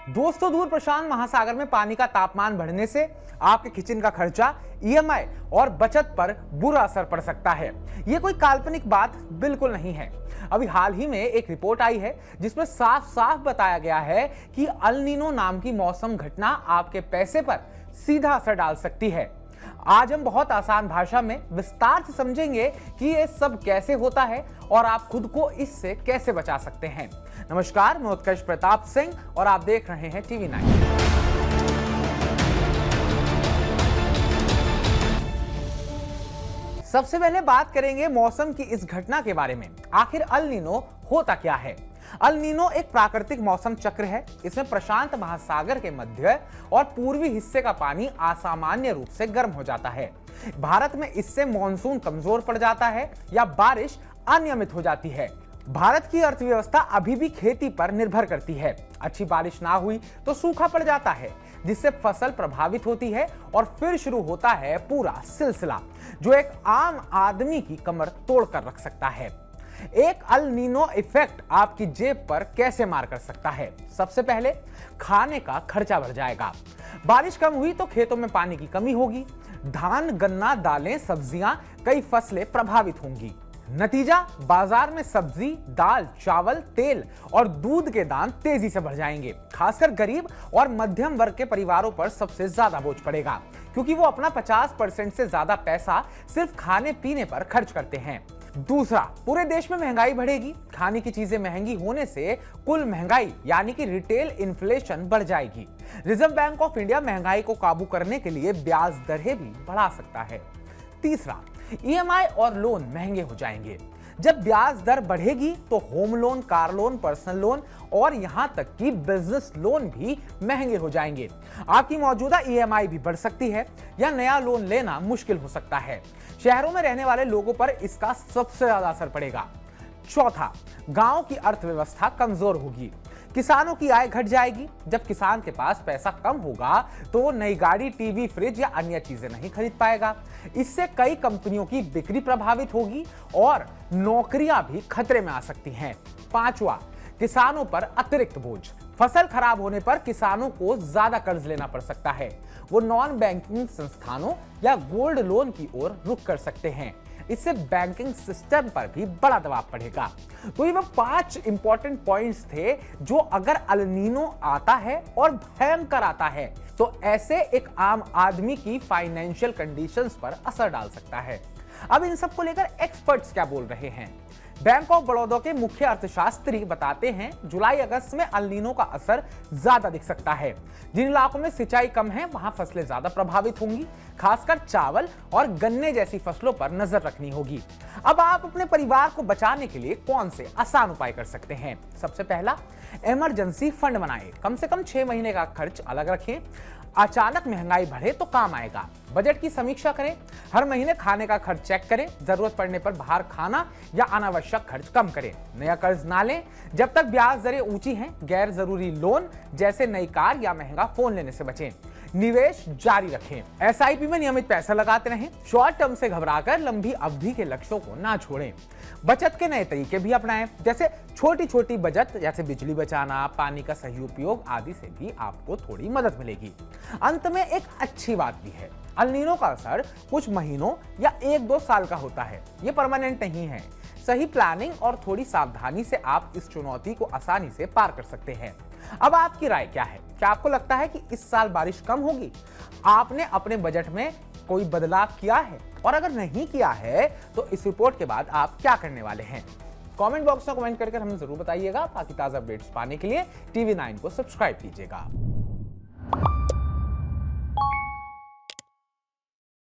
दोस्तों, दूर प्रशांत महासागर में पानी का तापमान बढ़ने से आपके किचन का खर्चा, ईएमआई और बचत पर बुरा असर पड़ सकता है। ये कोई काल्पनिक बात बिल्कुल नहीं है। अभी हाल ही में एक रिपोर्ट आई है जिसमें साफ साफ बताया गया है कि अल नीनो नाम की मौसम घटना आपके पैसे पर सीधा असर डाल सकती है। आज हम बहुत आसान भाषा में विस्तार से समझेंगे कि ये सब कैसे होता है और आप खुद को इससे कैसे बचा सकते हैं। नमस्कार, मैं उत्कर्ष प्रताप सिंह और आप देख रहे हैं टीवी 9। सबसे पहले बात करेंगे मौसम की इस घटना के बारे में। आखिर अल नीनो होता क्या है? अल नीनो एक प्राकृतिक मौसम चक्र है। इसमें प्रशांत महासागर के मध्य और पूर्वी हिस्से का पानी असामान्य रूप से गर्म हो जाता है। भारत में इससे मॉनसून कमजोर पड़ जाता है या बारिश अनियमित हो जाती है। भारत की अर्थव्यवस्था अभी भी खेती पर निर्भर करती है। अच्छी बारिश ना हुई तो सूखा पड़ जाता है, जिससे फसल प्रभावित होती है और फिर शुरू होता है पूरा सिलसिला जो एक आम आदमी की कमर तोड़ कर रख सकता है। एक अल नीनो इफेक्ट आपकी जेब पर कैसे मार कर सकता है? सबसे पहले खाने का खर्चा बढ़ जाएगा। बारिश कम हुई तो खेतों में पानी की कमी होगी। धान, गन्ना, दालें, सब्जियां, कई फसलें प्रभावित होंगी। नतीजा, बाजार में सब्जी, दाल, चावल, तेल और दूध के दाम तेजी से बढ़ जाएंगे। खासकर गरीब और मध्यम वर्ग के परिवारों पर सबसे ज्यादा बोझ पड़ेगा, क्योंकि वो अपना 50% से ज्यादा पैसा सिर्फ खाने पीने पर खर्च करते हैं। दूसरा, पूरे देश में महंगाई बढ़ेगी। खाने की चीजें महंगी होने से कुल महंगाई यानी कि रिटेल इन्फ्लेशन बढ़ जाएगी। रिजर्व बैंक ऑफ इंडिया महंगाई को काबू करने के लिए ब्याज दरें भी बढ़ा सकता है। तीसरा, ईएमआई और लोन महंगे हो जाएंगे। जब ब्याज दर बढ़ेगी तो home loan, car loan, personal loan और यहां तक कि बिजनेस लोन भी महंगे हो जाएंगे। आपकी मौजूदा ईएमआई भी बढ़ सकती है या नया लोन लेना मुश्किल हो सकता है। शहरों में रहने वाले लोगों पर इसका सबसे ज्यादा असर पड़ेगा। चौथा, गांव की अर्थव्यवस्था कमजोर होगी। किसानों की आय घट जाएगी। जब किसान के पास पैसा कम होगा तो वो नई गाड़ी, टीवी, फ्रिज या अन्य चीजें नहीं खरीद पाएगा। इससे कई कंपनियों की बिक्री प्रभावित होगी और नौकरियां भी खतरे में आ सकती हैं। पांचवा, किसानों पर अतिरिक्त बोझ। फसल खराब होने पर किसानों को ज्यादा कर्ज लेना पड़ सकता है। वो नॉन बैंकिंग संस्थानों या गोल्ड लोन की ओर रुख कर सकते हैं। इससे बैंकिंग सिस्टम पर भी बड़ा दबाव पड़ेगा। तो ये वो 5 इंपॉर्टेंट पॉइंट्स थे जो अगर अल नीनो आता है और भयंकर आता है तो ऐसे एक आम आदमी की फाइनेंशियल कंडीशंस पर असर डाल सकता है। अब इन सब को लेकर एक्सपर्ट्स क्या बोल रहे हैं? बैंक ऑफ बड़ौदा के मुख्य अर्थशास्त्री बताते हैं जुलाई अगस्त में अल नीनो का असर ज्यादा दिख सकता है। जिन इलाकों में सिंचाई कम है वहां फसलें ज्यादा प्रभावित होंगी। खासकर चावल और गन्ने जैसी फसलों पर नजर रखनी होगी। अब आप अपने परिवार को बचाने के लिए कौन से आसान उपाय कर सकते हैं? सबसे पहला, इमरजेंसी फंड बनाएं। कम से कम 6 महीने का खर्च अलग रखें। अचानक महंगाई बढ़े तो काम आएगा। बजट की समीक्षा करें। हर महीने खाने का खर्च चेक करें। जरूरत पड़ने पर बाहर खाना या अनावश्यक खर्च कम करें। नया कर्ज ना लें जब तक ब्याज दरें ऊंची हैं। गैर जरूरी लोन जैसे नई कार या महंगा फोन लेने से बचें। निवेश जारी रखें। एसआईपी में नियमित पैसा लगाते रहें। शॉर्ट टर्म से घबराकर लंबी अवधि के लक्ष्यों को ना छोड़ें। बचत के नए तरीके भी अपनाएं, जैसे छोटी छोटी बचत, जैसे बिजली बचाना, पानी का सही उपयोग आदि से भी आपको थोड़ी मदद मिलेगी। अंत में एक अच्छी बात भी है, अल नीनो का असर कुछ महीनों या 1-2 साल का होता है। ये परमानेंट नहीं है। सही प्लानिंग और थोड़ी सावधानी से आप इस चुनौती को आसानी से पार कर सकते हैं। अब आपकी राय क्या है? क्या आपको लगता है कि इस साल बारिश कम होगी? आपने अपने बजट में कोई बदलाव किया है? और अगर नहीं किया है तो इस रिपोर्ट के बाद आप क्या करने वाले हैं? कमेंट बॉक्स में कमेंट करके हमें जरूर बताइएगा। बाकी ताजा अपडेट्स पाने के लिए टीवी 9 को सब्सक्राइब कीजिएगा।